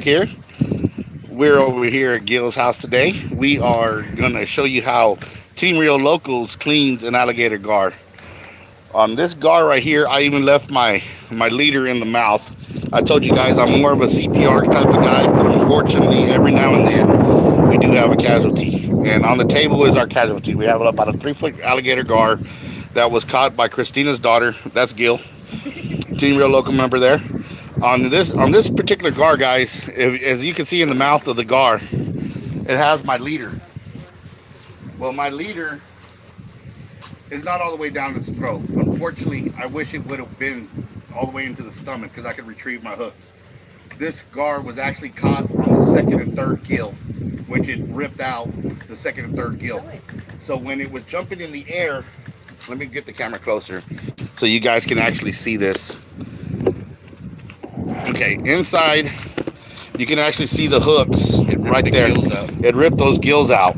here. We're over here at Gil's house today. We are gonna show you how Team Real Locals cleans an alligator gar. On this gar right here, I even left my leader in the mouth. I told you guys I'm more of a CPR type of guy, but unfortunately, every now and then we do have a casualty. And on the table is our casualty. We have about a 3 foot alligator gar that was caught by Christina's daughter. That's Gil, Team Real Local member there. On this particular gar, guys, as you can see in the mouth of the gar, it has my leader. Well, my leader is not all the way down its throat. Unfortunately, I wish it would have been all the way into the stomach because I could retrieve my hooks. This gar was actually caught on the second and third gill, which it ripped out the second and third gill. So when it was jumping in the air, let me get the camera closer so you guys can actually see this. Okay, inside you can actually see the hooks right there. It ripped those gills out.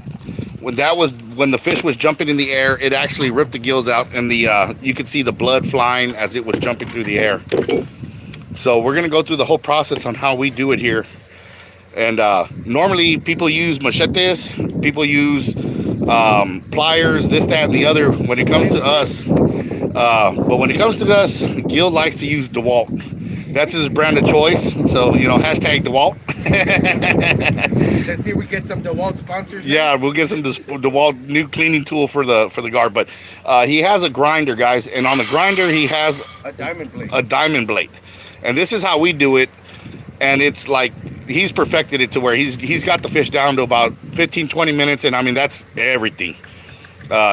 When the fish was jumping in the air, it actually ripped the gills out, and you could see the blood flying as it was jumping through the air. So we're gonna go through the whole process on how we do it here. And normally people use machetes, people use pliers, this, that, and the other. When it comes to us, Gil likes to use DeWalt. That's his brand of choice. So, hashtag DeWalt. Let's see if we get some DeWalt sponsors now. Yeah, we'll get some DeWalt new cleaning tool for the guard. But he has a grinder, guys, and on the grinder he has a diamond blade. And this is how we do it. And it's like he's perfected it to where he's got the fish down to about 15-20 minutes, and I mean that's everything.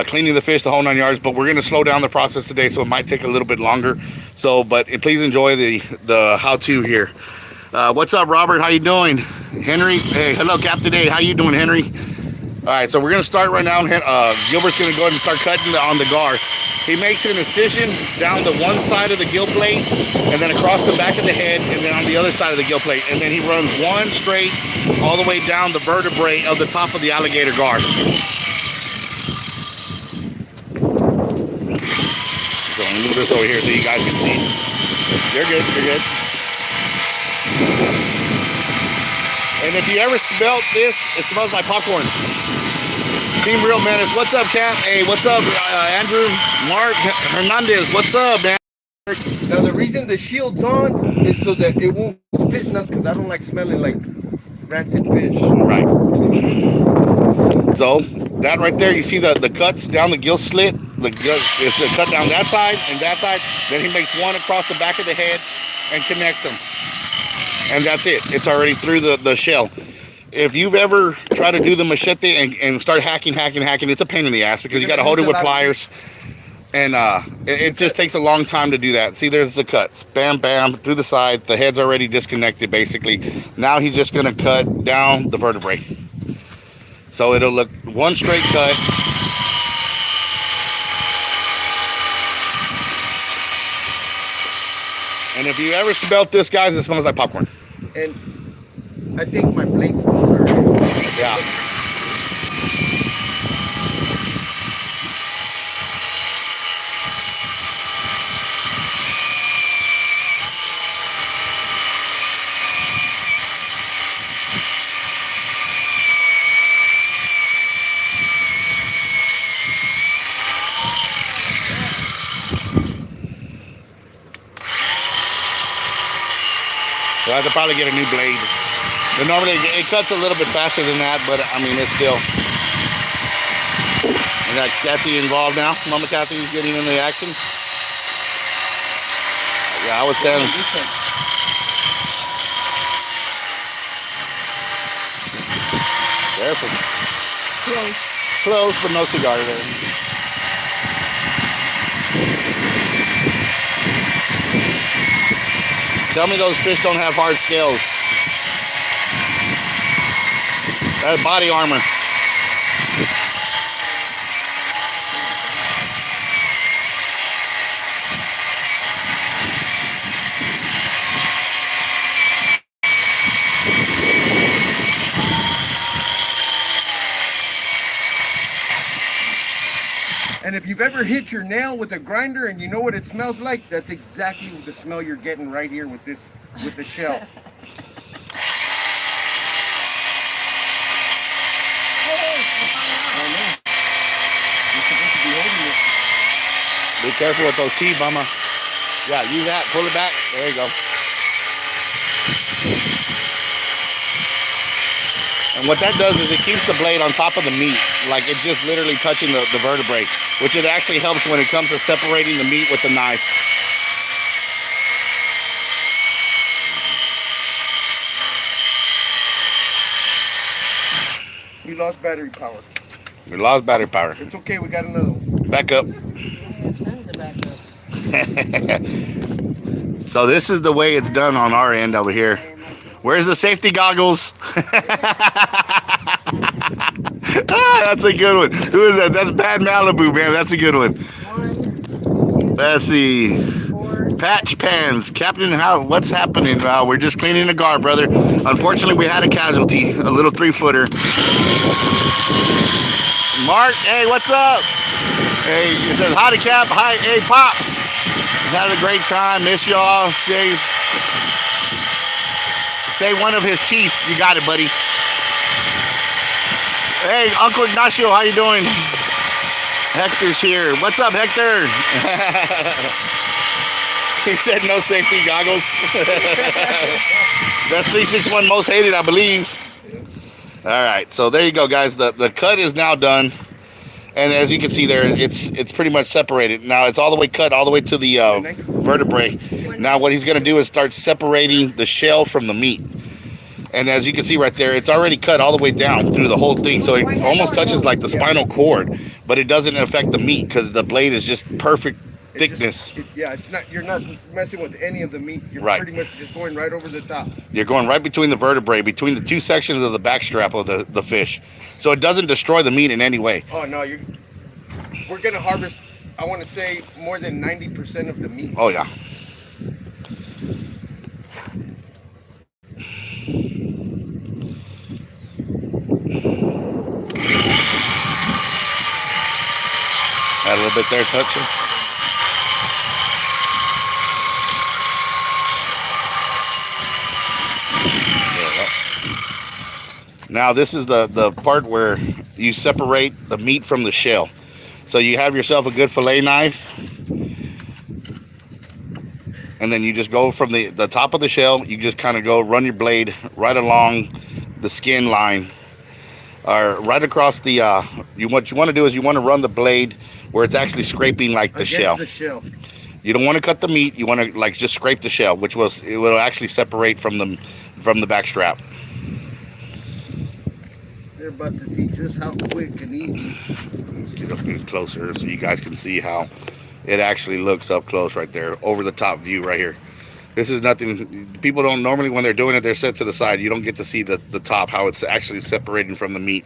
Cleaning the fish, the whole 9 yards. But we're going to slow down the process today, so it might take a little bit longer. So, but please enjoy the how-to here. What's up, Robert? How you doing? Henry? Hey, hello, Captain A. How you doing, Henry? All right, so we're going to start right now. Gilbert's going to go ahead and start cutting on the gar. He makes an incision down the one side of the gill plate, and then across the back of the head, and then on the other side of the gill plate. And then he runs one straight all the way down the vertebrae of the top of the alligator gar. So I'm gonna move this over here so you guys can see. You're good, you're good. And if you ever smelt this, it smells like popcorn. Team Real Menace, what's up, Cap? Hey, what's up, Andrew? Mark Hernandez, what's up, man? Now the reason the shield's on is so that it won't spit nothing, because I don't like smelling like rancid fish. Right. So that right there, you see the cuts down the gill slit. It's a cut down that side and that side. Then he makes one across the back of the head and connects them. And that's it. It's already through the shell. If you've ever tried to do the machete and start hacking, it's a pain in the ass because you got to hold it with pliers. And it just takes a long time to do that. See, there's the cuts. Bam, bam, through the side. The head's already disconnected, basically. Now he's just going to cut down the vertebrae. So it'll look one straight cut. And if you ever smelled this, guys, it smells like popcorn. And I think my blade's smelled already. Yeah. So I have to probably get a new blade. But normally it cuts a little bit faster than that, but I mean it's still. We got Kathy involved now. Mama Kathy's getting into the action. Yeah, I was standing. Careful. Close, but no cigar there. Tell me those fish don't have hard scales. That's body armor. And if you've ever hit your nail with a grinder and you know what it smells like, that's exactly the smell you're getting right here with the shell. careful with those teeth, mama. Yeah, use that. Pull it back. There you go. And what that does is it keeps the blade on top of the meat. Like it's just literally touching the vertebrae, which it actually helps when it comes to separating the meat with the knife. We lost battery power. We lost battery power. It's okay, we got another one. Back up. Yeah, tons of backup. So this is the way it's done on our end over here. Where's the safety goggles? That's a good one. Who is that? That's Bad Malibu, man. That's a good one. 1, 2, Let's see. 4. Patch pans. Captain, what's happening? We're just cleaning the gar, brother. Unfortunately, we had a casualty. A little 3-footer. Mark, hey, what's up? Hey, it says, hi to Cap. Hi, hey, Pops. Had a great time. Miss y'all. Say one of his teeth. You got it, buddy. Hey, Uncle Ignacio, how you doing? Hector's here. What's up, Hector? He said no safety goggles. That's 361 most hated, I believe. All right, so there you go, guys. The cut is now done. And as you can see there, it's pretty much separated. Now it's all the way cut all the way to the vertebrae. Now what he's going to do is start separating the shell from the meat. And as you can see right there, it's already cut all the way down through the whole thing. So it almost touches like the spinal cord, but it doesn't affect the meat because the blade is just perfect thickness. It's not. You're not messing with any of the meat. You're right. Pretty much just going right over the top. You're going right between the vertebrae, between the two sections of the back strap of the fish. So it doesn't destroy the meat in any way. Oh no, we're gonna harvest. I want to say more than 90% of the meat. Oh yeah. Add a little bit there, touch it. Now this is the part where you separate the meat from the shell. So you have yourself a good fillet knife, and then you just go from the top of the shell, you just kind of go run your blade right along the skin line, or right across the, what you want to do is you want to run the blade where it's actually scraping like the shell. The shell. You don't want to cut the meat, you want to like just scrape the shell, it will actually separate from the back strap. They're about to see just how quick and easy. Let's get up here closer so you guys can see how it actually looks up close right there, over the top view right here. This is nothing, people don't normally, when they're doing it, they're set to the side. You don't get to see the top, how it's actually separating from the meat.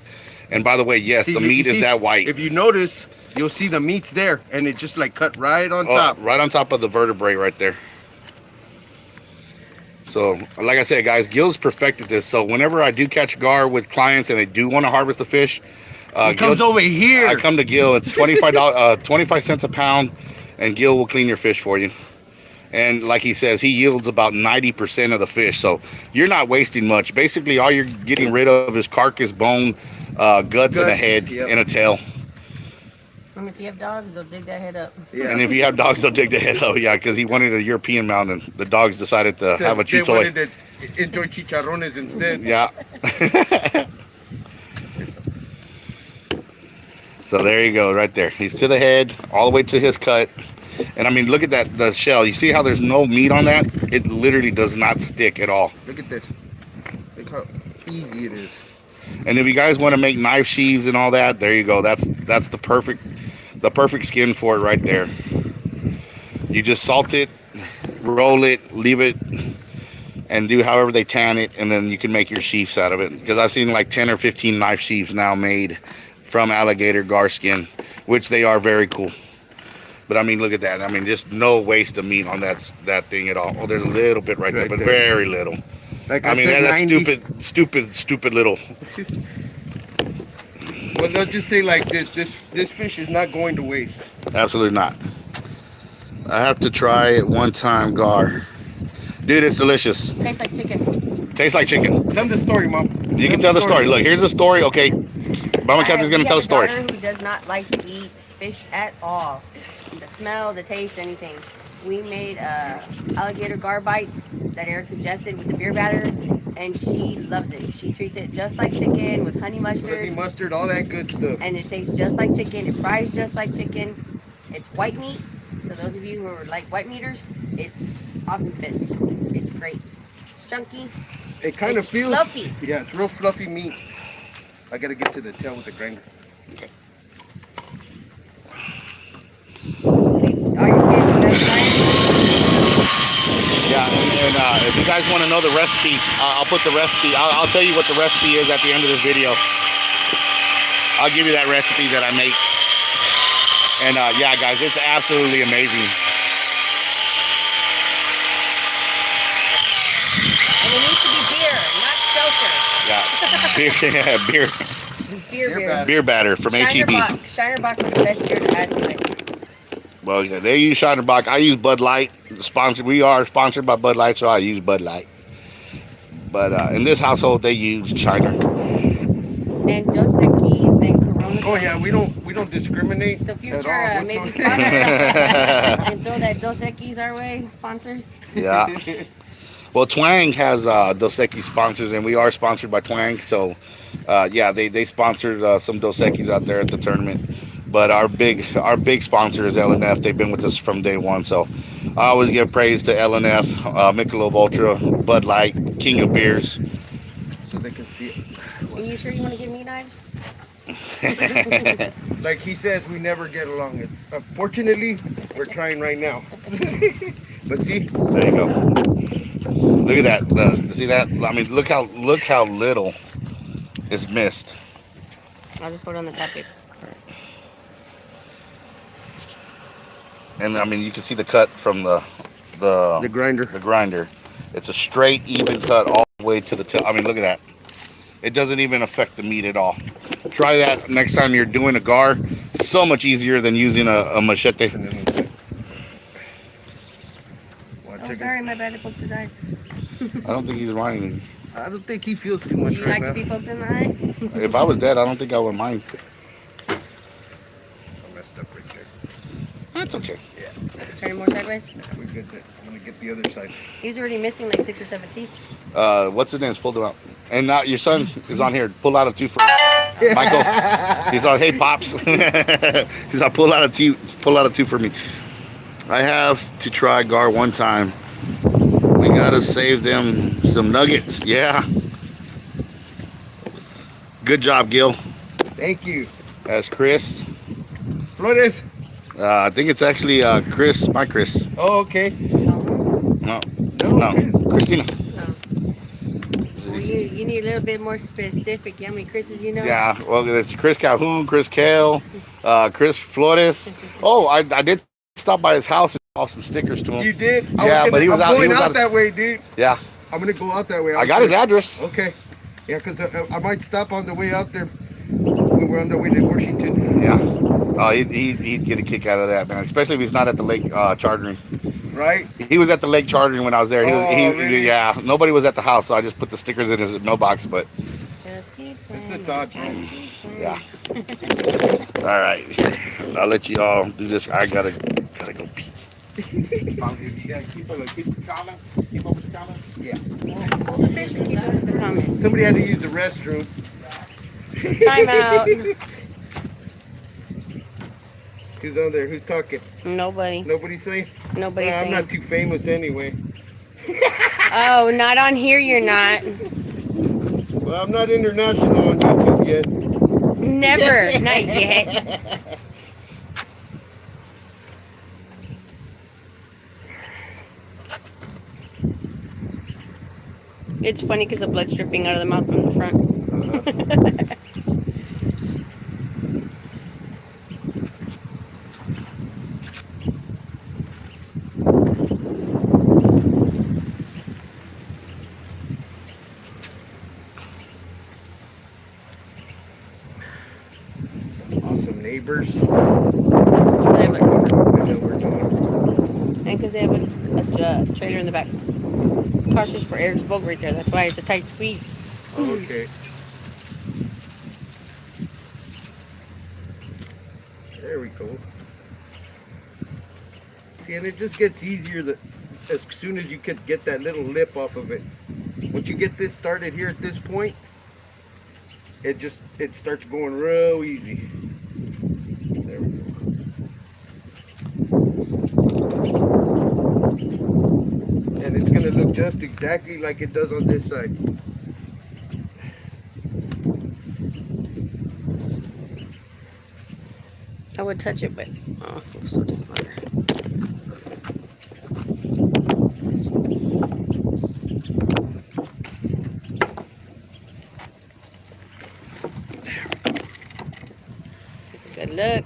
And by the way, yes, the meat is that white. If you notice, you'll see the meat's there, and it just like cut right on top. Right on top of the vertebrae right there. So, like I said, guys, Gil's perfected this. So whenever I do catch gar with clients and they do want to harvest the fish, he comes over here. I come to Gil. It's 25 cents a pound, and Gil will clean your fish for you. And like he says, he yields about 90% of the fish. So you're not wasting much. Basically, all you're getting rid of is carcass, bone, guts, and a head, and a tail. And if you have dogs, they'll dig that head up. Yeah. And if you have dogs, they'll dig the head up. Yeah, because he wanted a European mount, and the dogs decided to have a chew toy. They wanted to enjoy chicharrones instead. Yeah. So there you go, right there. He's to the head, all the way to his cut. And I mean, look at that, the shell. You see how there's no meat on that? It literally does not stick at all. Look at this. Look how easy it is. And if you guys want to make knife sheaths and all that, there you go. That's the perfect skin for it right there. You just salt it, roll it, leave it, and do however they tan it, and then you can make your sheaths out of it. Because I've seen like 10 or 15 knife sheaths now made from alligator gar skin, which they are very cool. But I mean, look at that. I mean, just no waste of meat on that thing at all. Oh, there's a little bit right there, but very little. Like I mean, that's stupid little. Well, let's just say like this fish is not going to waste. Absolutely not. I have to try it one time, gar. Dude, it's delicious. Tastes like chicken. Tastes like chicken. Tell the story, Mom. You can tell the story. Look, here's the story. Okay, Mama Kathy's gonna tell the story. Who does not like to eat fish at all. She the smell, the taste, anything. We made alligator gar bites that Eric suggested with the beer batter, and she loves it. She treats it just like chicken with honey Honey mustard, mustard, all that good stuff. and it tastes just like chicken. It fries just like chicken. It's white meat, so those of you who are like white meaters, it's awesome fish. It's great. It's chunky. It kind of It's feels fluffy. Yeah, it's real fluffy meat. I gotta get to the tail with the grinder. All your kids are excited. Yeah, and if you guys want to know the recipe, I'll put the recipe. I'll tell you what the recipe is at the end of this video. I'll give you that recipe that I make. And yeah, guys, it's absolutely amazing. And it needs to be beer, not seltzer. Yeah, beer batter from HEB. Shiner Bock is the best beer to add to it. Well, yeah, they use Shiner Bock. I use Bud Light. We are sponsored by Bud Light, so I use Bud Light. But in this household, they use Shiner. And Dos Equis and Corona. Oh yeah, we don't discriminate. So at future all maybe whatsoever. sponsors and throw that Dos Equis our way, sponsors. Yeah. Well, Twang has Dos Equis sponsors, and we are sponsored by Twang. So, yeah, they sponsored some Dos Equis out there at the tournament. But our big sponsor is LNF. They've been with us from day one. So, I always give praise to LNF, Michelob Ultra, Bud Light, King of Beers. So they can see it. Are you sure you want to give me knives? Like he says, we never get along. Fortunately, we're trying right now. But see, There you go. Look at that. See that? I mean, look how little is missed. I'll just hold on the tap paper. And I mean, you can see the cut from the grinder. The grinder. It's a straight, even cut all the way to the tip. I mean, look at that. It doesn't even affect the meat at all. Try that next time you're doing a gar. So much easier than using a machete. Oh, sorry, my bad. I poked his eye. I don't think he's minding. I don't think he feels too Do much you right like now. to be poked in the eye? If I was dead, I don't think I would mind. I messed up right there. That's okay. Yeah, Turn more sideways. we're good there. I'm gonna get the other side. He's already missing like 6 or 7 teeth. What's his name? Pulled him out. And now your son is on here. Pull out a tooth for Michael. He's on. Hey, pops. He's on. Pull out a tooth for me. I have to try gar one time. We gotta save them some nuggets. Yeah. Good job, Gil. Thank you. That's Chris. Flores. I think it's actually Chris. My Chris. Oh, okay. No, No, Chris. Christina. Well, you need a little bit more specific. How many Chris's you know? Yeah. Well, it's Chris Calhoun, Chris Kale, Chris Flores. Oh, I did stop by his house and off some stickers to him. You did? Yeah, but he was I'm out. He going was out out. that way, dude. Yeah. I'm gonna go out that way. I got his address. Okay. Yeah, because I might stop on the way out there when we're on the way to Washington. Yeah. Oh, he'd get a kick out of that, man. Especially if he's not at the lake chartering. Right? He was at the lake chartering when I was there. Really? Yeah. Nobody was at the house, so I just put the stickers in his mailbox. But Just keep swimming. It's a thought. Just keep swimming. yeah. All right. I'll let you all do this. I gotta go pee. You gotta keep up with the comments. Keep up with the comments. Yeah. Hold the fish or keep up with the comments. Somebody had to use the restroom. Time out. Who's on there? Who's talking? Nobody. Nobody say? Nobody's I'm saying. not too famous anyway. Oh, not on here. You're not. Well, I'm not international on YouTube yet. Never. Not yet. It's funny because the blood's dripping out of the mouth from the front. Awesome neighbors. They have I know we're doing. And because they have a trailer in the back. Cautious for Eric's boat right there. That's why it's a tight squeeze. Oh, okay. There we go. See, and it just gets easier as soon as you could get that little lip off of it. Once you get this started here at this point, it starts going real easy. There we go. And it's gonna look just exactly like it does on this side. I would touch it, but oh, so it doesn't matter. Good luck.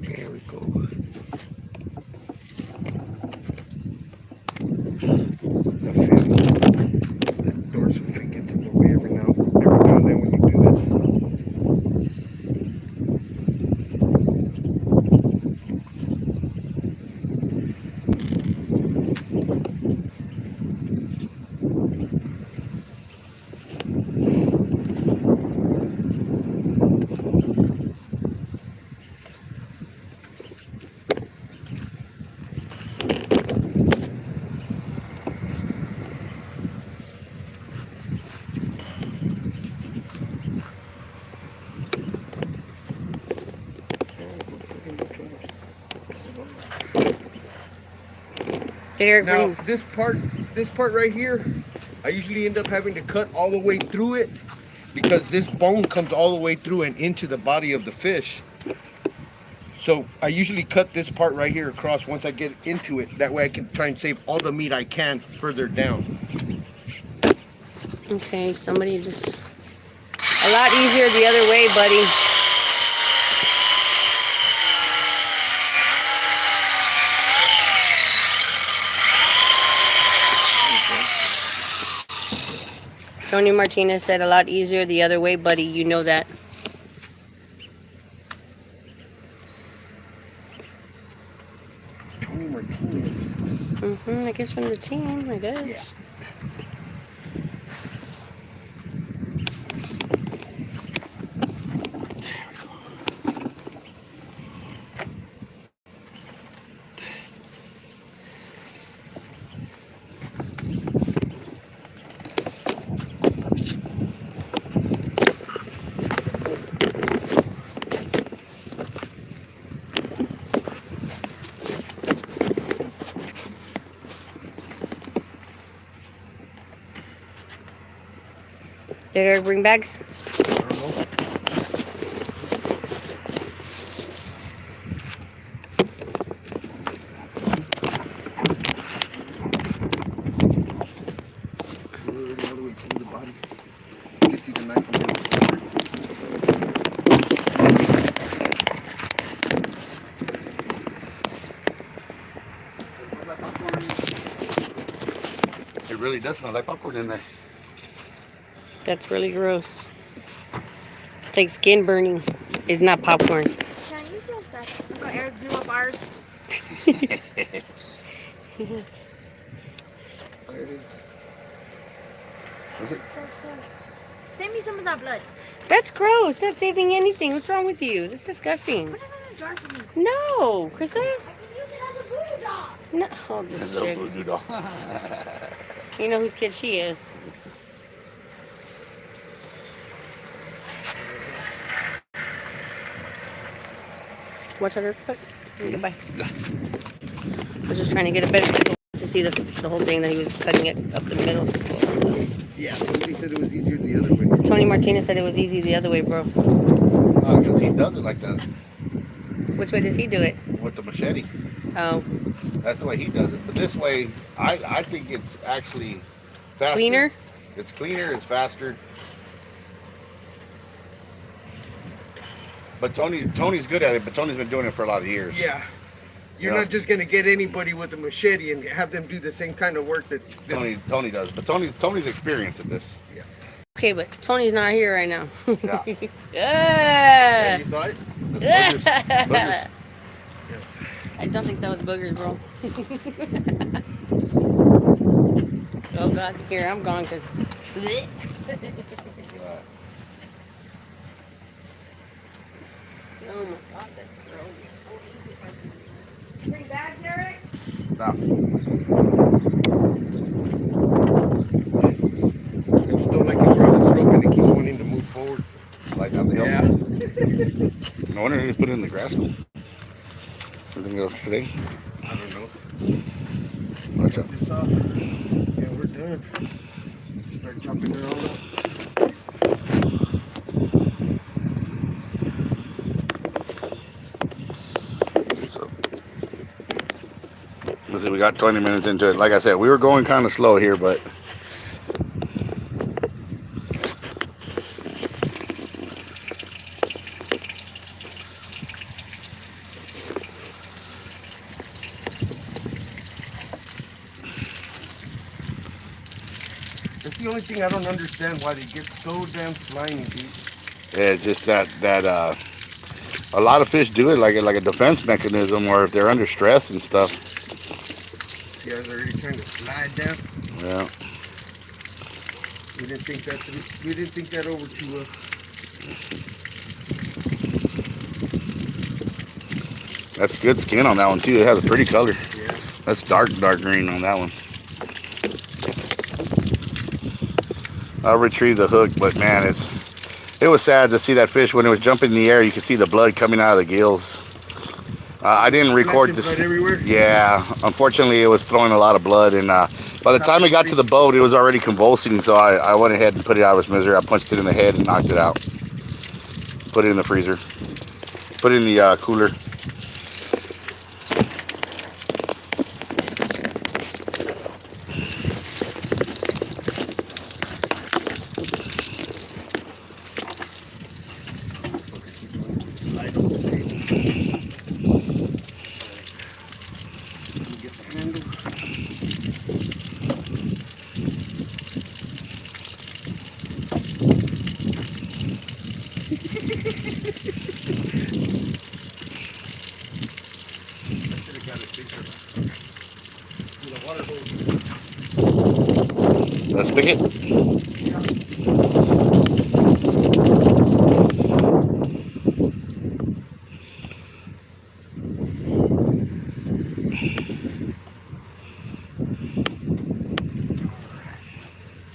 There we go. That dorsal fin gets in the way every now and then when you do this. Now this part right here, I usually end up having to cut all the way through it because this bone comes all the way through and into the body of the fish. So I usually cut this part right here across once I get into it. That way I can try and save all the meat I can further down. Okay, somebody just a lot easier the other way, buddy. Tony Martinez said a lot easier the other way, buddy. You know that. Tony Martinez. I guess from the team, I guess. Yeah. Did Eric bring bags? I don't know. All the way through the body. You can see the knife on the other side. It really does smell like popcorn in there. That's really gross. It's like skin burning. It's not popcorn. Can you see that? Look how Eric blew up ours. There it is. It's so cool. Send me some of that blood. That's gross. Not saving anything. What's wrong with you? That's disgusting. Put it in a jar for me. No, Krista. I can use it as a voodoo doll. No, oh, this Little chick. voodoo doll. You know whose kid she is. Watch out, Eric. Goodbye. I was just trying to get a better to see the whole thing that he was cutting it up the middle. Yeah, somebody said it was easier the other way. Tony Martinez said it was easy the other way, bro. Because he does it like that Which way does he do it? with the machete. Oh, That's the way he does it. But this way, I think it's actually faster. cleaner? It's cleaner. It's faster. But Tony's good at it. But Tony's been doing it for a lot of years. Yeah. You're Yeah. not just gonna get anybody with a machete and have them do the same kind of work that Tony does. But Tony's experienced at this. Yeah. Okay, but Tony's not here right now. Yeah. Yeah, Ah! you saw it? The boogers- boogers. I don't think that was boogers, bro. Oh God, here I'm gone because. Oh Oh my god, that's gross. Bring bags, Eric? No. I just don't like it we're on the slope and they keep wanting to move forward. Like on the hill. Yeah. No wonder he put it in the grass though. Something else today? I don't know. Watch Cut out. this off. Yeah, we're done. Start chopping her all up. So, let's see, we got 20 minutes into it. Like I said, we were going kind of slow here, but That's the only thing I don't understand why they get so damn slimy, dude. yeah, it's just that a lot of fish do it like a defense mechanism, or if they're under stress and stuff. See how they're already trying to slide down. Yeah. We didn't think that through. We didn't think that over too well. That's good skin on that one too. It has a pretty color. Yeah. That's dark green on that one. I'll retrieve the hook, but man, it was sad to see that fish when it was jumping in the air. You could see the blood coming out of the gills. I didn't record this. Blood everywhere. Yeah, unfortunately, it was throwing a lot of blood, and by the time it got to the boat, it was already convulsing. So I went ahead and put it out of its misery. I punched it in the head and knocked it out. Put it in the freezer. Put it in the cooler. Light on the table. Let me get the handle. Let's pick it.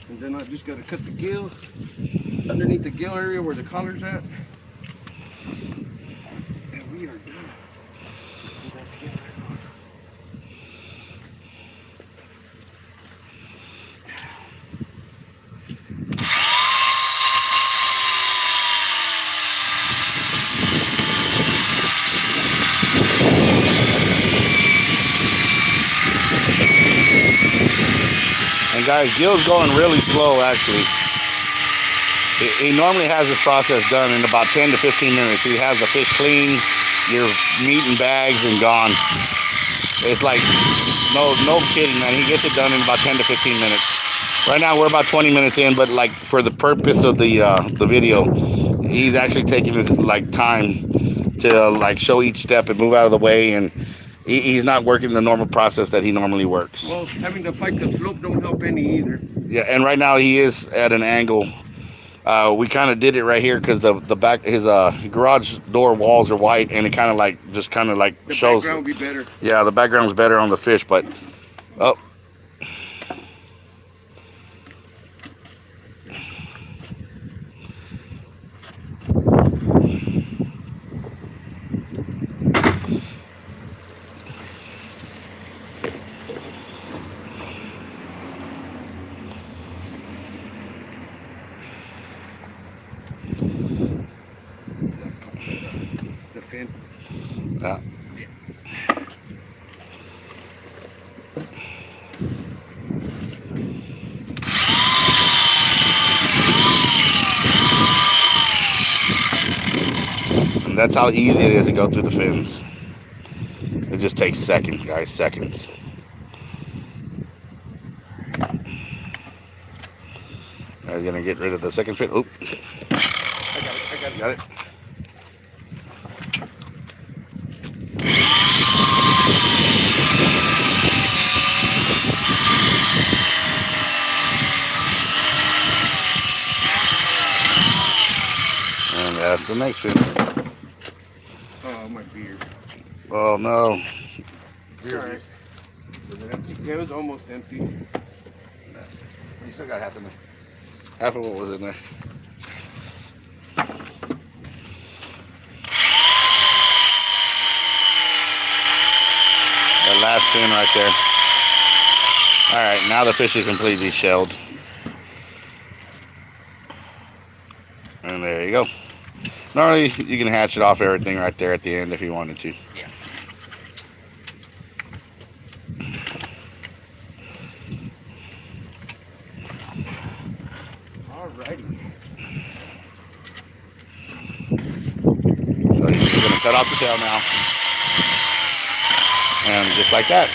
And then I just got to cut the gill underneath the gill area where the collar's at. And we are done. Put that together. And guys, Gil's going really slow actually. He normally has this process done in about 10 to 15 minutes. He has the fish clean, your meat and bags and gone. It's like, no kidding, man. He gets it done in about 10 to 15 minutes. Right now we're about 20 minutes in, but like for the purpose of the video, he's actually taking his like time to like show each step and move out of the way, and he's not working the normal process that he normally works. Well, having to fight the slope don't help any either. Yeah, and right now he is at an angle. We kind of did it right here because the back his garage door walls are white, and it kind of like The shows. background would be better. Yeah, the background's better on the fish, but oh. The fin. Yeah. And that's how easy it is to go through the fins. It just takes seconds, guys, seconds. Now he's gonna get rid of the second fin. Oop. I got it. Got it. And that's the next fin. beer. Oh no. Sorry. Was it empty? Yeah, it was almost empty. You still got half in there. Half of what was in there. That last fin right there. All right, now the fish is completely shelled. And there you go. Normally, you can hatch it off everything right there at the end if you wanted to. Yeah. Alrighty. So you're just gonna cut off the tail now, and just like that,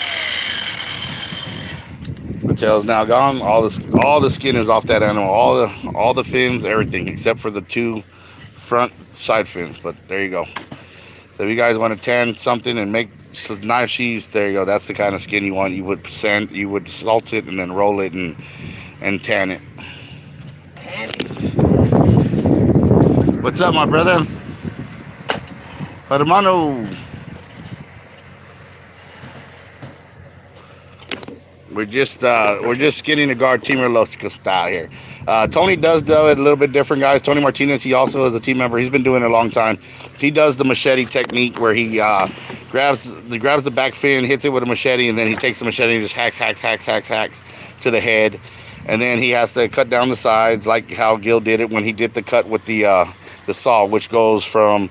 the tail's now gone. All the skin is off that animal. All the fins, everything except for the two front side fins. But there you go. So if you guys want to tan something and make some knife sheaths, there you go. That's the kind of skin you want. You would salt it and then roll it and tan it. What's up, my brother? Hermano. We're just skinning the guard Team Loco style here. Tony does it a little bit different, guys. Tony Martinez, he also is a team member. He's been doing it a long time. He does the machete technique where he grabs the back fin, hits it with a machete, and then he takes the machete and just hacks to the head. And then he has to cut down the sides like how Gil did it when he did the cut with the saw, which goes from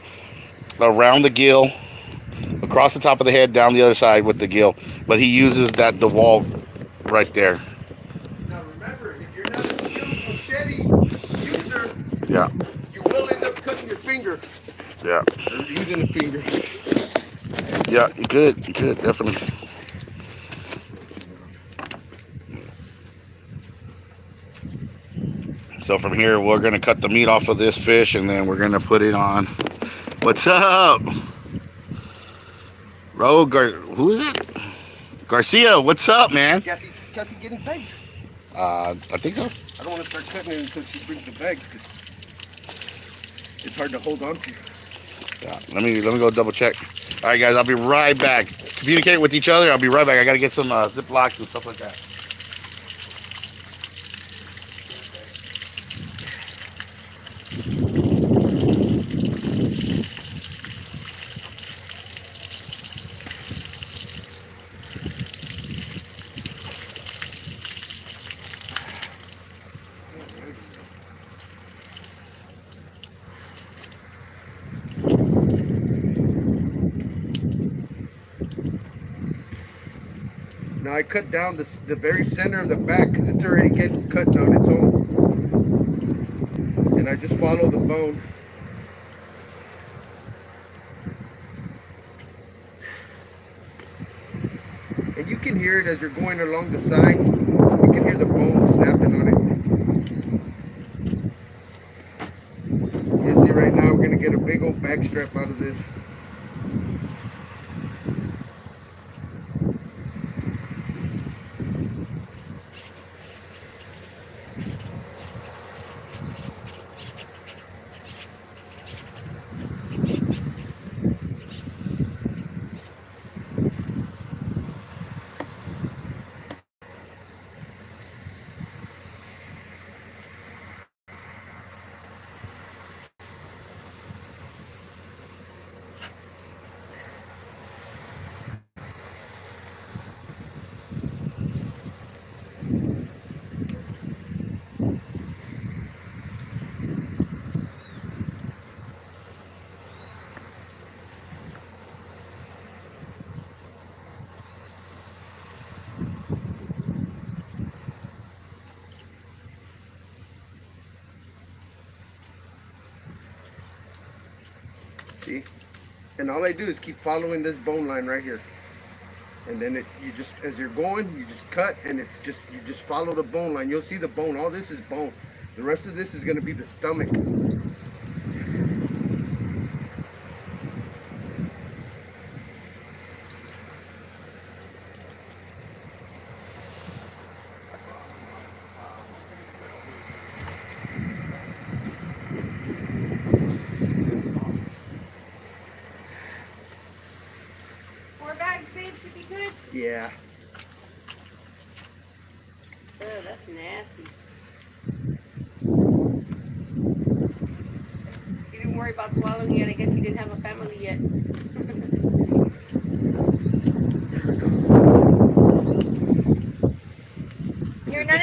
around the gill, across the top of the head, down the other side with the gill. But he uses the wall right there. Now remember, if you're not a skilled machete user, Yeah. you will end up cutting your finger. Yeah. Or using a finger. Yeah, you could, definitely. So from here, we're gonna cut the meat off of this fish, and then we're gonna put it on. What's up, who is it? Garcia. What's up, man? Kathy getting bags? I think so. I don't want to start cutting it until she brings the bags because it's hard to hold on to. Yeah. Let me go double check. All right, guys. I'll be right back. Communicate with each other. I'll be right back. I gotta get some Ziplocs and stuff like that. Now I cut down the very center of the back because it's already getting cut on its own. And I just follow the bone. And you can hear it as you're going along the side. You can hear the bone snapping on it. You see right now we're going to get a big old back strap out of this. See? And all I do is keep following this bone line right here. And then you just, as you're going, you just cut and you just follow the bone line. You'll see the bone. All this is bone. The rest of this is going to be the stomach. Yeah. Oh, that's nasty. He didn't worry about swallowing yet. I guess he didn't have a family yet. Here, no.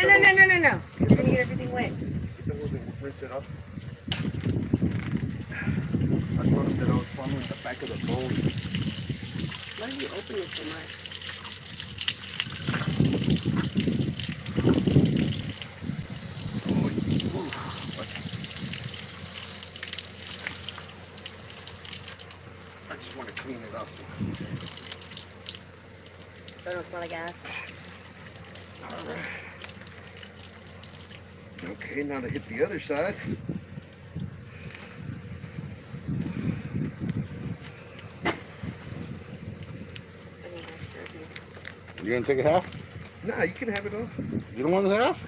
You're gonna get everything wet. Rinse it off. I told him that I was following the back of the bowl. Why did you open it so much? I just want to clean it up. So it don't smell like ass. Alright. Okay, now to hit the other side. You gonna take a half? Nah, you can have it all. You don't want a half?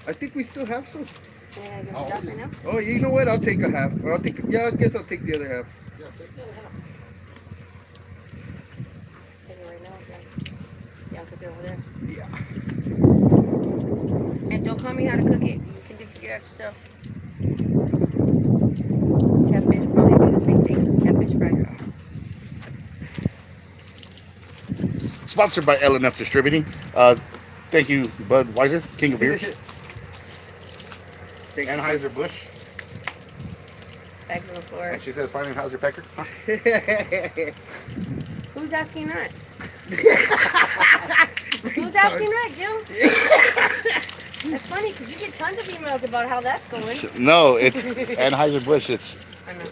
I think we still have some. Yeah, give me that right now. Oh, you know what? I'll take a half. I guess I'll take the other half. Take it right now, okay. Yeah, I'll cook it over there. Yeah. And don't call me how to cook it. You can figure it out yourself. Catfish probably do the same thing. Catfish fry. Sponsored by LNF Distributing. Thank you, Budweiser, King of Beers. Anheuser-Busch. Bags on the floor. And she says, "Fine Anheuser-Pecker." Huh? Who's asking that? Who's asking that, Gil? That's funny because you get tons of emails about how that's going. No, it's Anheuser-Busch. It's I know.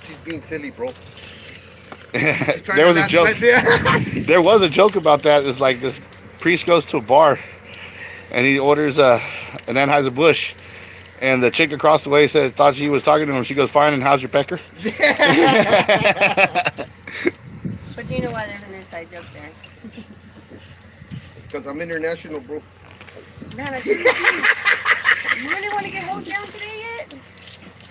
She's being silly, bro. there was a joke. There was a joke about that. It's like this priest goes to a bar and he orders an Anheuser-Busch, and the chick across the way thought she was talking to him. She goes, "Fine, and how's your pecker?" But you know why there's an inside joke there. Because I'm international, bro. Man, I think you really want to get hosed down today yet?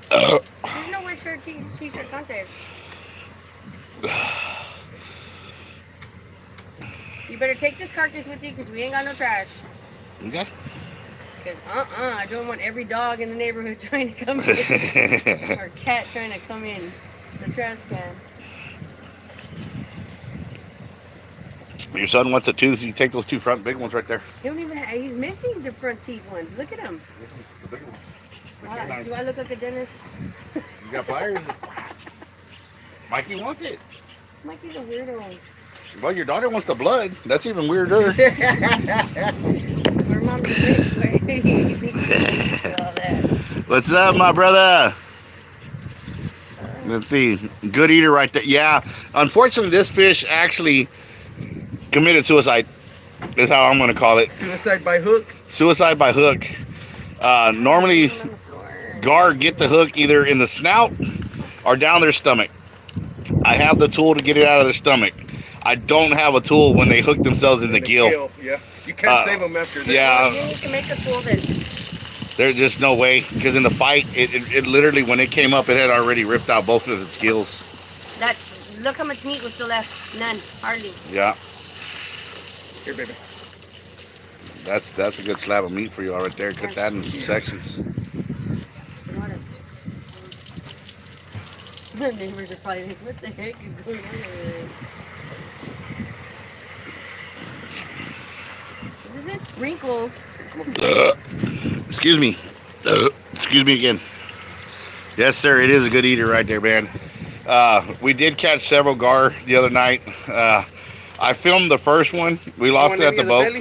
There's no white shirt, t-shirt contest. You better take this carcass with you because we ain't got no trash. Okay. Because I don't want every dog in the neighborhood trying to come in. Or cat trying to come in the trash can. Your son wants a tooth. You take those two front big ones right there. He don't even he's missing the front teeth ones. Look at him. The big ones. Wow, do I look like a dentist? You got pliers? Mikey wants it. Mikey's a weirdo. Well, your daughter wants the blood. That's even weirder. Her mom's a bitch, but he thinks all that. What's up, my brother? Let's see. Good eater right there. Yeah. Unfortunately, this fish actually committed suicide. Is how I'm going to call it. Suicide by hook? Suicide by hook. Normally, gar get the hook either in the snout or down their stomach. I have the tool to get it out of their stomach. I don't have a tool when they hook themselves in the gill. Yeah. You can't save them after that. Yeah. You need to make a tool then. There's just no way, because in the fight, it literally, when it came up, it had already ripped out both of its gills. Look how much meat was still left. None, hardly. Yeah. Here, baby. That's a good slab of meat for you all right there. Cut that in sections. The neighbors are probably like, what the heck is going on here? This is sprinkles. Excuse me. Excuse me again. Yes, sir. It is a good eater right there, man. We did catch several gar the other night. I filmed the first one. We lost it at the boat.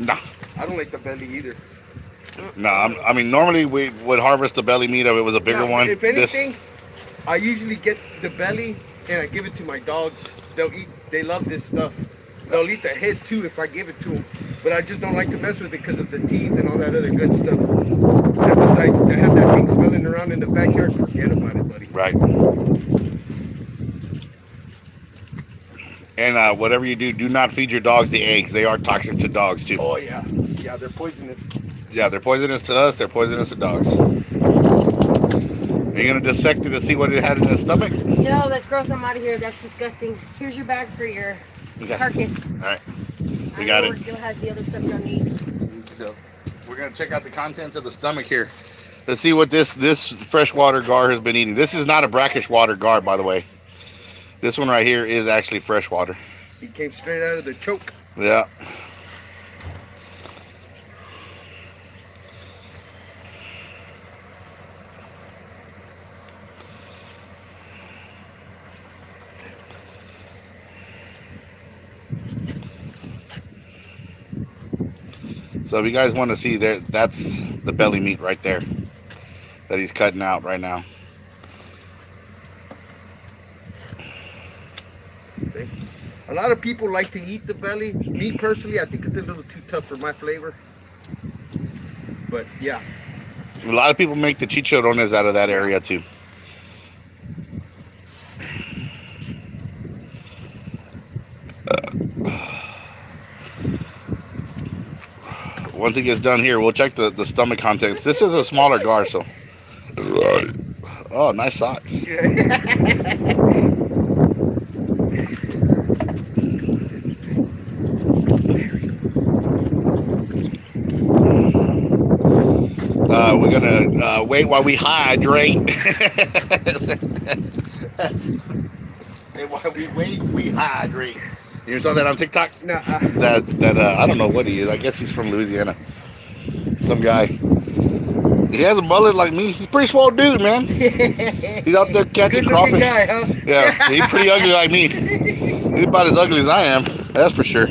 No. I don't like the belly either. No, I mean, normally we would harvest the belly meat of it. Was a bigger one. If anything, I usually get the belly and I give it to my dogs. They'll eat. They love this stuff. They'll eat the head too if I give it to them. But I just don't like to mess with it because of the teeth and all that other good stuff. And besides, to have that thing smelling around in the backyard, forget about it, buddy. Right. And whatever you do not feed your dogs the eggs. They are toxic to dogs too. Oh yeah, yeah, they're poisonous. Yeah, they're poisonous to us. They're poisonous to dogs. Are you gonna dissect it to see what it had in its stomach? No, that's gross. I'm out of here. That's disgusting. Here's your bag for your Okay. carcass. All right. We I got know it. Gil has the other stuff y'all need. We're gonna check out the contents of the stomach here. Let's see what this freshwater gar has been eating. This is not a brackish water gar, by the way. This one right here is actually freshwater. He came straight out of the choke. Yeah. So if you guys want to see there, that's the belly meat right there that he's cutting out right now. A lot of people like to eat the belly. Me personally, I think it's a little too tough for my flavor. But yeah. A lot of people make the chicharrones out of that area too. Once it gets done here, we'll check the stomach contents. This is a smaller gar, so. Oh, nice socks. We're gonna wait while we hydrate. And while we wait, we hydrate. You saw that on TikTok? Nah. That I don't know what he is. I guess he's from Louisiana. Some guy. He has a mullet like me. He's a pretty small dude, man. He's out there catching crawfish. Guy, huh? Yeah, he's pretty ugly like me. He's about as ugly as I am. That's for sure.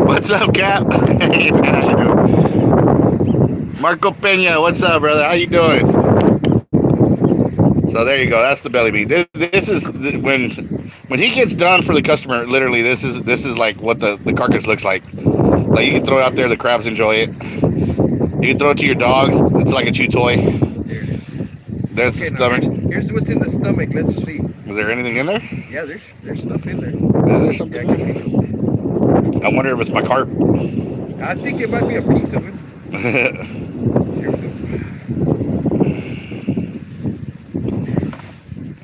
What's up, Cap? Hey, man, how you doing? Marco Pena, what's up, brother? How you doing? So there you go. That's the belly meat. This is when he gets done for the customer. Literally, this is like what the carcass looks like. Like you can throw it out there. The crabs enjoy it. You can throw it to your dogs. It's like a chew toy. There's the stomach. Here's what's in the stomach. Let's see. Is there anything in there? Yeah, there's stuff in there. Is there something? I wonder if it's my carp. I think it might be a piece of it.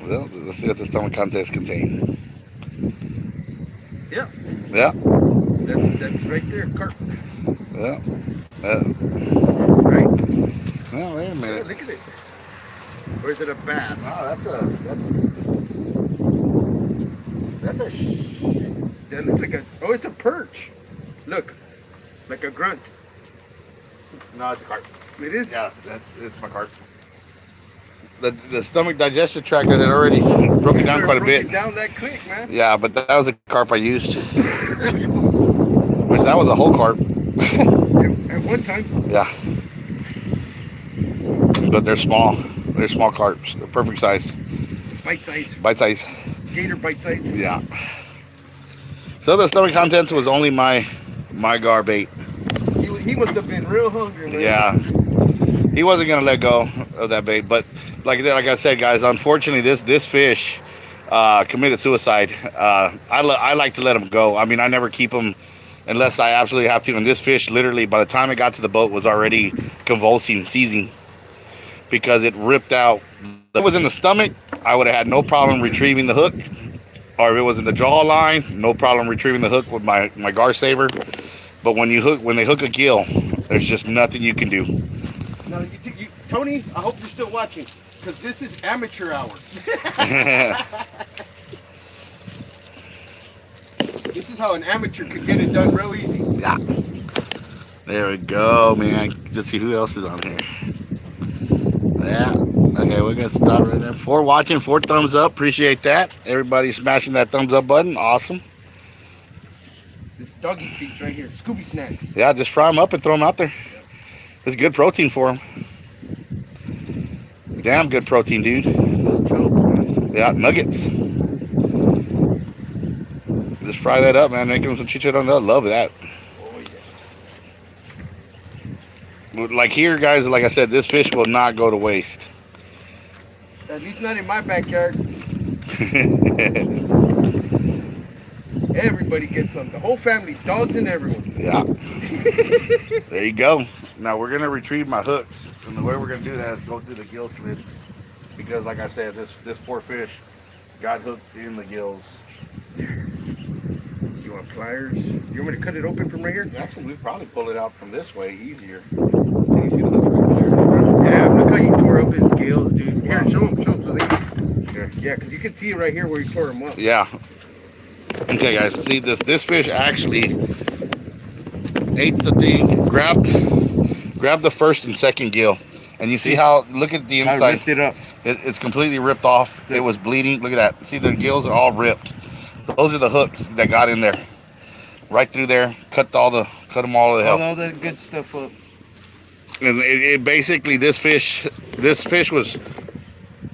Well, let's see what the stomach contents contain. Yeah. Yeah. That's right there, carp. Yeah. Right? Well, wait a Yeah, minute. look at it. Or is it a bass? Wow, that's a That looks like it's a perch. Look, like a grunt. no, it's a carp. It is. Yeah, it's my carp. The stomach digestive tract that had already broken down quite a bit. Broke it down that quick, man. Yeah, but that was a carp I used. Which that was a whole carp. At one time. Yeah. But they're small. They're small carps. They're perfect size. Bite size. Bite size. Gator bite size. Yeah. So the stomach contents was only my gar bait. He must have been real hungry, man. Yeah. He wasn't gonna let go of that bait, but like I said, guys, unfortunately, this fish committed suicide. I like to let him go. I mean, I never keep him unless I absolutely have to. And this fish, literally, by the time it got to the boat, was already convulsing, seizing, because it ripped out. If it was in the stomach, I would have had no problem retrieving the hook. Or if it was in the jawline, no problem retrieving the hook with my gar saver. But when they hook a gill, there's just nothing you can do. Now, Tony, I hope you're still watching, because this is amateur hour. This is how an amateur could get it done real easy. Yeah. There we go, man. Let's see who else is on here. Yeah. Okay, we're gonna stop right there. 4 watching, 4 thumbs up. Appreciate that. Everybody smashing that thumbs up button. Awesome. This doggy treats right here, Scooby snacks. Yeah, just fry them up and throw them out there. It's good protein for them. Damn good protein, dude. Those chunks, man. Yeah, nuggets. Just fry that up, man. Make them some chicharron. They'll love that. Oh yeah. Like here, guys, like I said, this fish will not go to waste. At least not in my backyard. Everybody gets some. The whole family, dogs and everyone. Yeah. There you go. Now we're gonna retrieve my hooks, and the way we're gonna do that is go through the gill slits, because like I said, this poor fish got hooked in the gills. You want pliers? You want me to cut it open from right here? Actually, we'd probably pull it out from this way easier. Can you see the hook right there? Yeah, look how you tore up his gills, dude. Here, show him so they can. Here. Yeah, because you can see it right here where he tore them up. Yeah. Okay, guys, see this fish actually ate the thing, grabbed the first and second gill, and you see how, look at the I inside. ripped it up. It's completely ripped off. It was bleeding. Look at that. See, the gills are all ripped. Those are the hooks that got in there, right through there. Cut them all to the hell. All that good stuff up. And it basically, this fish was,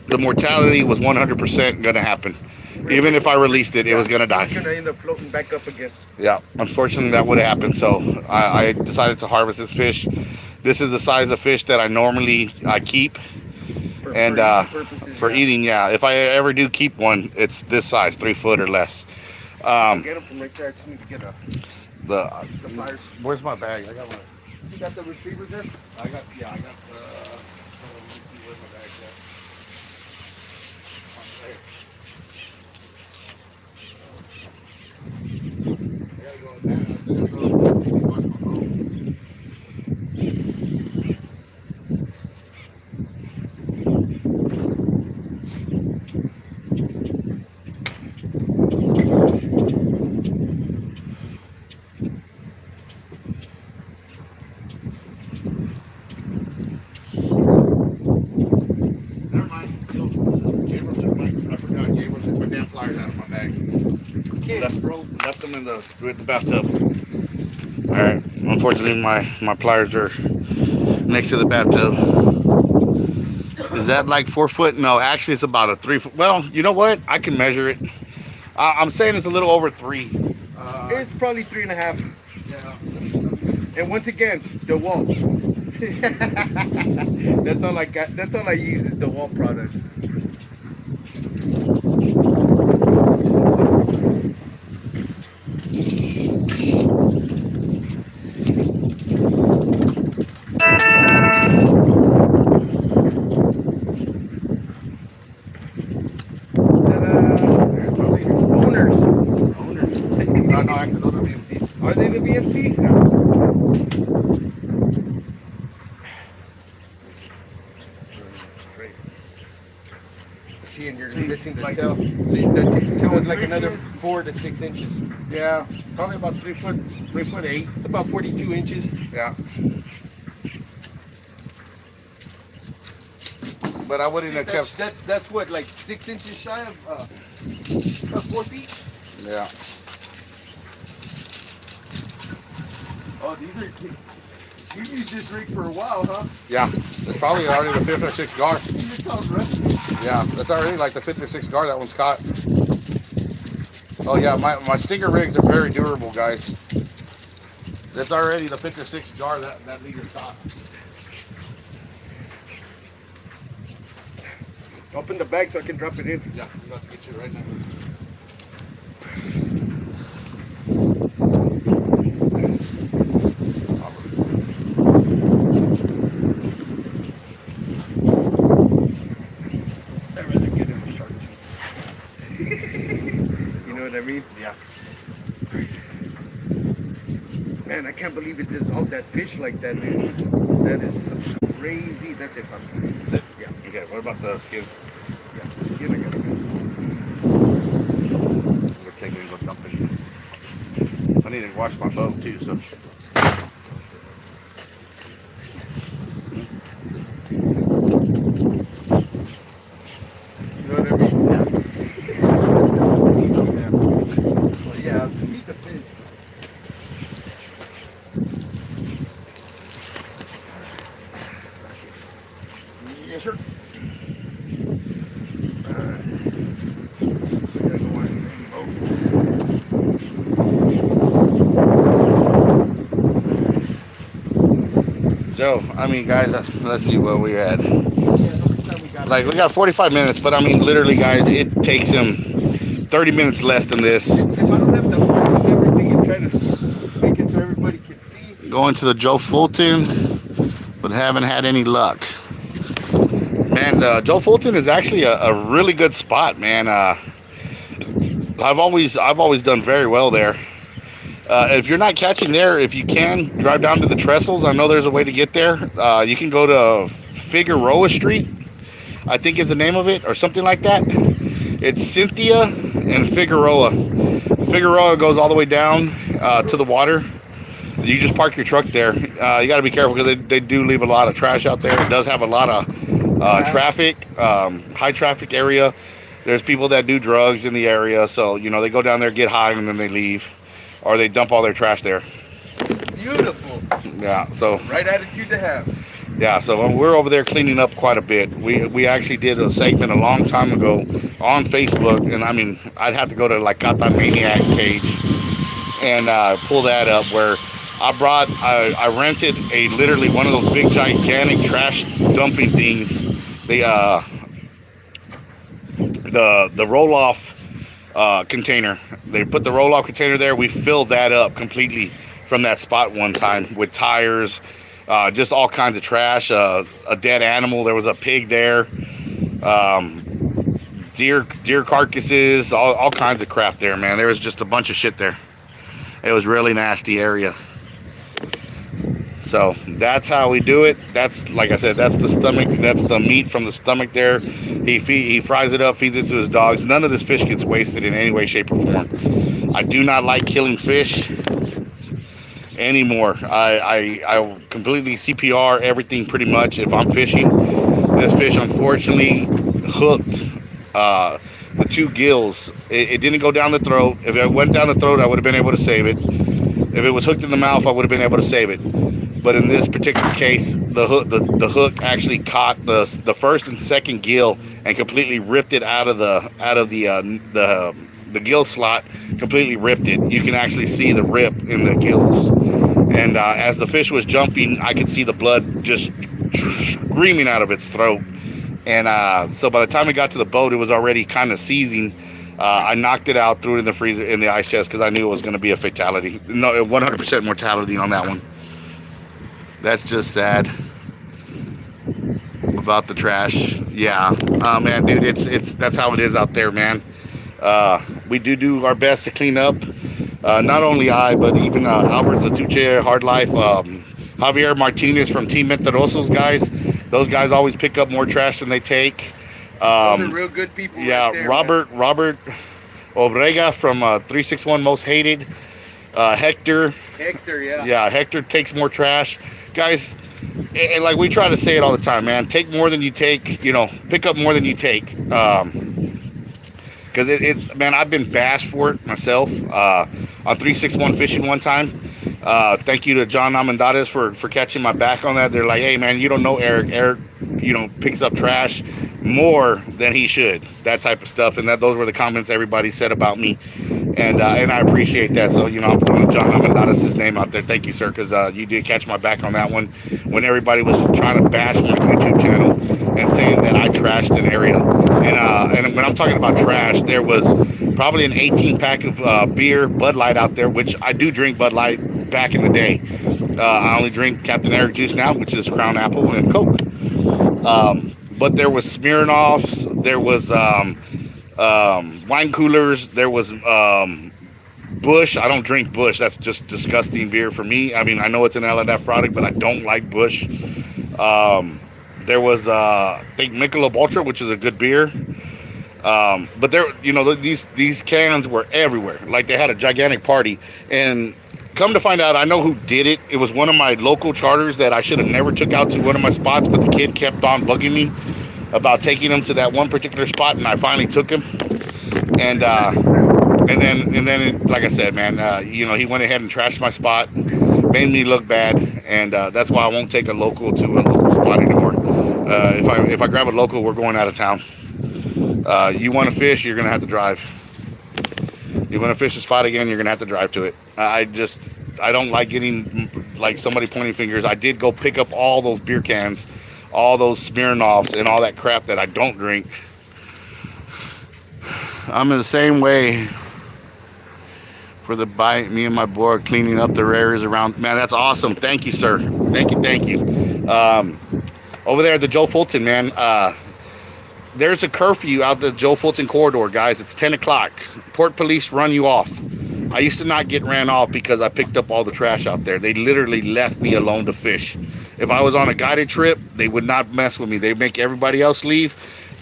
the mortality was 100% gonna happen. Even if I released it, it was gonna die. It's gonna end up floating back up again. Yeah, unfortunately that would have happened. So I decided to harvest this fish. This is the size of fish that I normally keep, and for eating. Yeah, if I ever do keep one, it's this size, 3 foot or less. I'll get them from right there. I just need to get The pliers. where's my bag? I got one. You got the retriever there? I got let me see where's my bag at. I gotta go in the bag. Never mind. Gabriel took I forgot. Gabriel took my damn pliers out of my bag. Left them with the bathtub. All right. Unfortunately, my pliers are next to the bathtub. Is that like 4 foot? No, actually, it's about a 3 foot. Well, you know what? I can measure it. I'm saying it's a little over 3. It's probably 3.5. Yeah. And once again, the wall. That's all I got. That's all I use is the wall products. Owners. No, actually, those are BMCs. Are they the BMC? Great. See, and you're missing the tail. So the tail is like another 4 to 6 inches. Yeah, probably about 3 foot 8. It's about 42 inches. Yeah. But I wouldn't have kept. That's what, like 6 inches shy of 4 feet. Yeah. Oh, these are. You used this rig for a while, huh? Yeah. It's probably already the 5th or 6th gar. You sound rusty. Yeah, that's already like the 5th or 6th gar that one's caught. Oh yeah, my stinger rigs are very durable, guys. That's already the 5th or 6th gar that leader's caught. Open the bag so I can drop it in. Yeah, I'm about to get you right now. I'd rather get him a shark You know what I mean? Yeah. Man, I can't believe it dissolved that fish like that, dude. That is crazy. That's it, Pop. That's it? Yeah. Okay, what about the skin? Yeah, the skin I gotta get. We're taking and go dumping. I need to wash my boat too, so. You know what I mean? Yeah. Well, yeah, feed the fish. Yes, sir. So, I mean, guys, let's see what we had. Like, we got 45 minutes, but I mean, literally, guys, it takes him 30 minutes less than this. If I don't have to find everything and try to make it so everybody can see. Going to the Joe Fulton, but haven't had any luck. Man, Joe Fulton is actually a really good spot, man. I've always done very well there. If you're not catching there, if you can, drive down to the Trestles. I know there's a way to get there. You can go to Figueroa Street, I think is the name of it, or something like that. It's Cynthia and Figueroa. Figueroa goes all the way down to the water. You just park your truck there. You got to be careful because they do leave a lot of trash out there. It does have a lot of traffic, high traffic area. There's people that do drugs in the area, so you know they go down there, get high, and then they leave, or they dump all their trash there. Beautiful. Yeah. So Right attitude to have. yeah. So we're over there cleaning up quite a bit. We actually did a segment a long time ago on Facebook, and I mean I'd have to go to like Catan Maniac's page and pull that up where I rented a literally one of those big gigantic trash dumping things. The roll off container. They put the roll off container there. We filled that up completely from that spot one time with tires, just all kinds of trash. A dead animal. There was a pig there. Deer carcasses. All kinds of crap there, man. There was just a bunch of shit there. It was really nasty area. So that's how we do it. That's, like I said, that's the stomach. That's the meat from the stomach there. He fries it up, feeds it to his dogs. None of this fish gets wasted in any way, shape, or form. I do not like killing fish anymore. I completely CPR everything pretty much if I'm fishing. This fish unfortunately hooked the two gills. It didn't go down the throat. If it went down the throat, I would have been able to save it. If it was hooked in the mouth, I would have been able to save it. But in this particular case, the hook actually caught the first and second gill and completely ripped it out of the gill slot. Completely ripped it. You can actually see the rip in the gills. And as the fish was jumping, I could see the blood just screaming out of its throat. And so by the time it got to the boat, it was already kind of seizing. I knocked it out, threw it in the freezer, in the ice chest, because I knew it was going to be a fatality. No, 100% mortality on that one. That's just sad about the trash. Yeah, man, dude, that's how it is out there, man. We do our best to clean up. Not only I, but even Albert Zatuche, Hard Life, Javier Martinez from Team Mentirosos guys. Those guys always pick up more trash than they take. Those are real good people. Yeah, right there, Robert Obrega from 361 Most Hated. Hector, yeah. Yeah, Hector takes more trash. Guys, and like we try to say it all the time, man, take more than you take, pick up more than you take. Because man, I've been bashed for it myself on 361 Fishing one time. Thank you to John Amendades for catching my back on that. They're like, hey, man, you don't know Eric. Eric, picks up trash more than he should. That type of stuff. And those were the comments everybody said about me. And I appreciate that. So, I'm putting John Amendades' name out there. Thank you, sir, because you did catch my back on that one when everybody was trying to bash my YouTube channel and saying that I trashed an area. And when I'm talking about trash, there was probably an 18-pack of beer, Bud Light out there, which I do drink Bud Light back in the day. I only drink Captain Eric juice now, which is Crown Apple and Coke. But there was Smirnoffs, there was wine coolers, there was Busch. I don't drink Busch. That's just disgusting beer for me. I mean, I know it's an LNF product, but I don't like Busch. There was, I think, Michelob Ultra, which is a good beer. But there, these cans were everywhere. Like they had a gigantic party. And come to find out, I know who did it. It was one of my local charters that I should have never took out to one of my spots, but the kid kept on bugging me about taking him to that one particular spot, and I finally took him. And then, like I said, man, he went ahead and trashed my spot, made me look bad, and that's why I won't take a local to a local spot anymore. If I grab a local, we're going out of town. You want to fish, you're gonna have to drive. You want to fish a spot again, you're gonna have to drive to it. I don't like getting like somebody pointing fingers. I did go pick up all those beer cans, all those Smirnoffs, and all that crap that I don't drink. I'm in the same way for the bite. Me and my boy are cleaning up the areas around. Man, that's awesome. Thank you, sir. Thank you. Over there at the Joe Fulton, man, there's a curfew out the Joe Fulton corridor, guys. It's 10 o'clock. Port police run you off. I used to not get ran off because I picked up all the trash out there. They literally left me alone to fish. If I was on a guided trip, they would not mess with me. They'd make everybody else leave.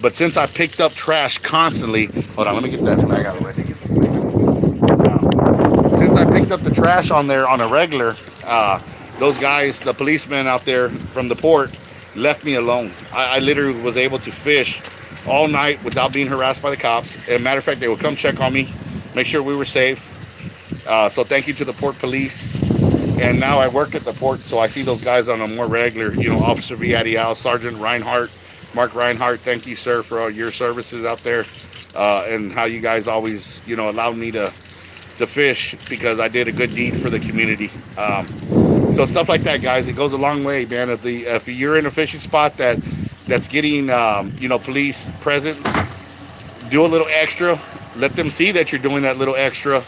But since I picked up trash constantly, hold on, let me get that flag out of the way. Since I picked up the trash on there on a regular, those guys, the policemen out there from the port, left me alone. I literally was able to fish all night without being harassed by the cops. As a matter of fact, they would come check on me, make sure we were safe. So thank you to the port police. And now I work at the port, so I see those guys on a more regular, Officer Viadial, Sergeant Reinhardt, Mark Reinhardt. Thank you, sir, for all your services out there, and how you guys always, allowed me to fish because I did a good deed for the community. So stuff like that, guys, it goes a long way, man. If you're in a fishing spot that's getting, police presence, do a little extra. Let them see that you're doing that little extra.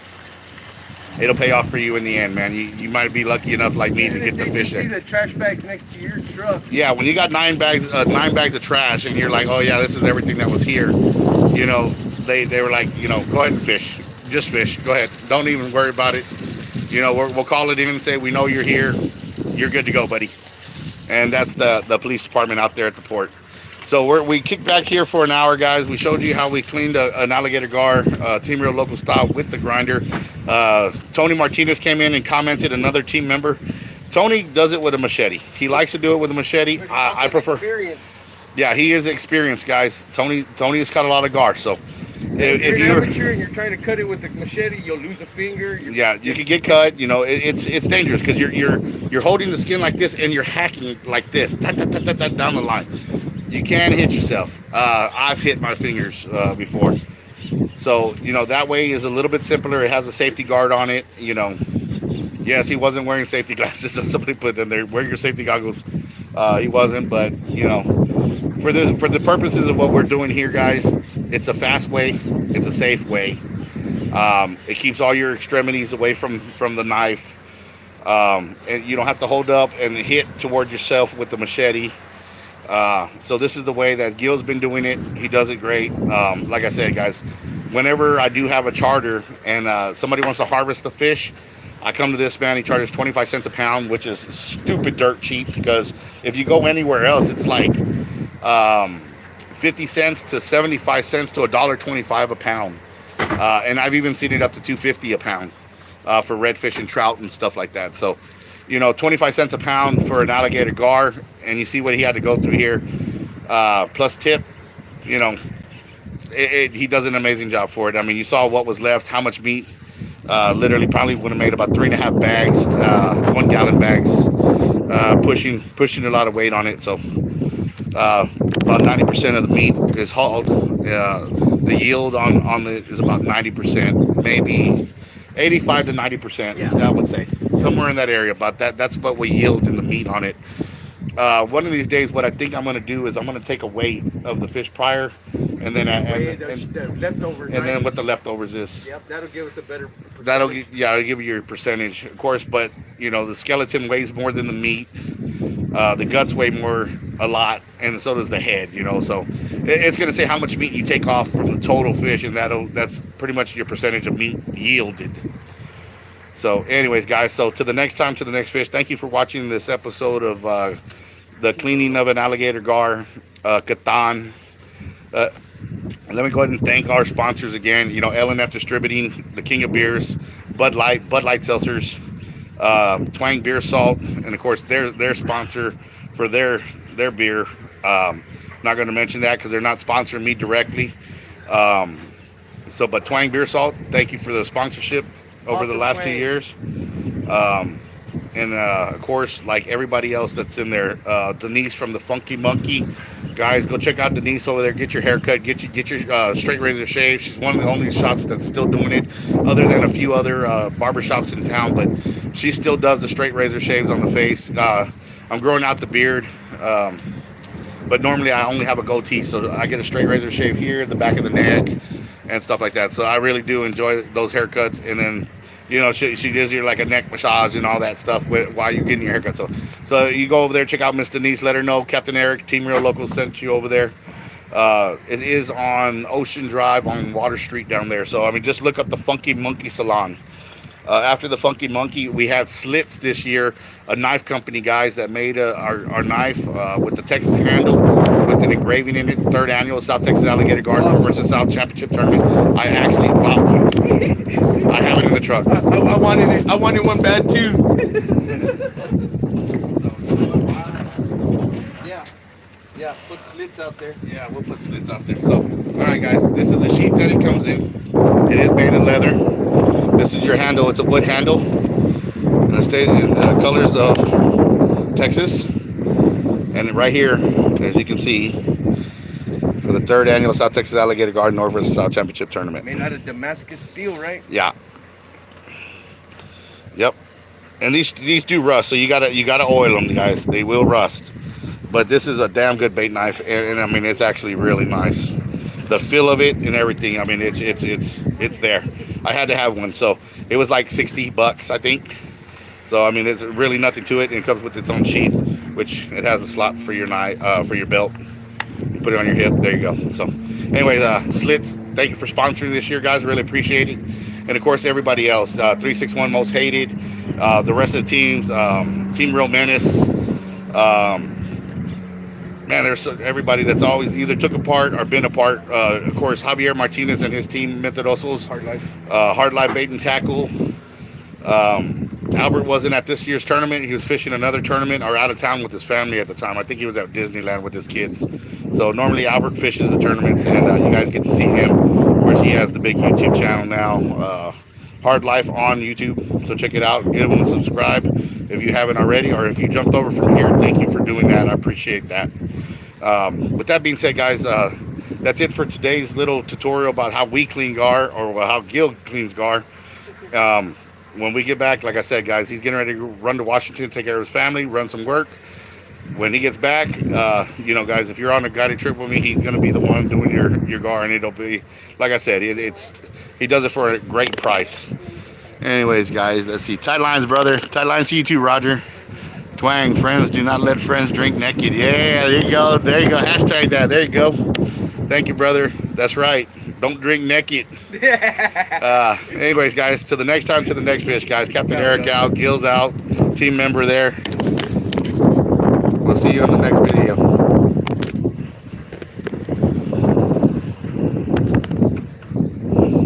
It'll pay off for you in the end, man. You might be lucky enough like me to get the fish. See the trash bags next to your truck. Yeah, when you got 9 bags of trash, and you're like, oh yeah, this is everything that was here. They were like, go ahead and fish. Just fish. Go ahead. Don't even worry about it. We'll call it in and say we know you're here. You're good to go, buddy. And that's the police department out there at the port. So we kicked back here for an hour, guys. We showed you how we cleaned an alligator gar, Team Real Local style with the grinder. Tony Martinez came in and commented, another team member. Tony does it with a machete. He likes to do it with a machete. I prefer. Experienced. Yeah, he is experienced, guys. Tony has cut a lot of gar, so. If you're amateur and you're trying to cut it with the machete, you'll lose a finger. You can get cut. It's dangerous because you're holding the skin like this and you're hacking like this down the line. You can hit yourself. I've hit my fingers before. So that way is a little bit simpler. It has a safety guard on it. Yes, he wasn't wearing safety glasses. Somebody put in there, wear your safety goggles. He wasn't, but for the purposes of what we're doing here, guys, it's a fast way, it's a safe way. It keeps all your extremities away from the knife, and you don't have to hold up and hit toward yourself with the machete. So this is the way that Gil's been doing it. He does it great. Like I said, guys, whenever I do have a charter and somebody wants to harvest the fish, I come to this man. He charges 25 cents a pound, which is stupid dirt cheap, because if you go anywhere else, it's like 50 cents to 75 cents to $1.25 a pound. And I've even seen it up to $2.50 a pound for redfish and trout and stuff like that. So, 25 cents a pound for an alligator gar, and you see what he had to go through here, plus tip. He does an amazing job for it. I mean, you saw what was left, how much meat. Literally probably would have made about 3.5 bags, 1 gallon bags, pushing a lot of weight on it. So about 90% of the meat is hauled. The yield on it is about 90%, maybe 85 to 90%. Yeah. I would say somewhere in that area. But that's what we yield in the meat on it. One of these days, what I think I'm going to do is I'm going to take a weight of the fish prior, and then the leftovers, and then what the leftovers is. Yep, that'll give us a better percentage. It'll give you your percentage, of course. But the skeleton weighs more than the meat. The guts weigh a lot, and so does the head. So it's going to say how much meat you take off from the total fish, and that's pretty much your percentage of meat yielded. So, anyways, guys. So to the next time, to the next fish. Thank you for watching this episode of the cleaning of an alligator gar, Catan. Let me go ahead and thank our sponsors again. L&F Distributing, the King of Beers, Bud Light Seltzers, Twang Beer Salt, and of course their sponsor for their beer. Not going to mention that because they're not sponsoring me directly. But Twang Beer Salt, thank you for the sponsorship over the last 2 years. And of course, like everybody else that's in there, Denise from the Funky Monkey. Guys, go check out Denise over there. Get your haircut. Get your straight razor shave. She's one of the only shops that's still doing it, other than a few other barber shops in town. But she still does the straight razor shaves on the face. I'm growing out the beard, but normally I only have a goatee, so I get a straight razor shave here, the back of the neck, and stuff like that. So I really do enjoy those haircuts. And then she gives you like a neck massage and all that stuff while you're getting your haircut. So you go over there, check out Miss Denise, let her know Captain Eric, Team Real Local sent you over there. It is on Ocean Drive on Water Street down there. So, just look up the Funky Monkey Salon. After the Funky Monkey, we had Slits this year, a knife company, guys, that made our knife with the Texas handle with an engraving in it. Third annual South Texas Alligator Guard North versus South Championship Tournament. I actually bought one. I have it in the truck. I wanted it. I wanted one bad too. Yeah, put slits out there. Yeah, we'll put slits out there. So, all right, guys, this is the sheath that it comes in. It is made of leather. This is your handle. It's a wood handle. And it stays in the colors of Texas. And right here, as you can see, for the third annual South Texas Alligator Guard North versus South Championship Tournament. Made out of Damascus steel, right? Yeah. Yep. And these do rust, so you gotta oil them, guys. They will rust. But this is a damn good bait knife, and I mean it's actually really nice. The feel of it and everything. I mean it's there. I had to have one, so it was like $60, I think. So I mean it's really nothing to it, and it comes with its own sheath, which it has a slot for your knife, for your belt. You put it on your hip. There you go. So, anyway, Slits, thank you for sponsoring this year, guys. Really appreciate it. And of course, everybody else, 361 Most Hated, the rest of the teams, Team Real Menace. Man, there's everybody that's always either took a part or been a part. Of course, Javier Martinez and his team, Methodisos, Hard Life Bait and Tackle. Albert wasn't at this year's tournament. He was fishing another tournament or out of town with his family at the time. I think he was at Disneyland with his kids. So normally Albert fishes the tournaments, and you guys get to see him. Of course, he has the big YouTube channel now, Hard Life on YouTube. So check it out. Give him a subscribe if you haven't already, or if you jumped over from here. Thank you for doing that. I appreciate that. With that being said, guys, that's it for today's little tutorial about how we clean gar, or how Gil cleans gar. When we get back, like I said, guys, he's getting ready to run to Washington, take care of his family, run some work. When he gets back, you know, guys, if you're on a guided trip with me, he's going to be the one doing your gar, and it'll be, like I said, he does it for a great price. Anyways, guys, let's see. Tight lines, brother. Tight lines to you too, Roger. Twang, friends, do not let friends drink naked. Yeah, there you go. There you go. Hashtag that. There you go. Thank you, brother. That's right. Don't drink naked. Anyways, guys, till the next time, to the next fish, guys. Captain Eric out, Gil's out, team member there. We'll see you on the next video.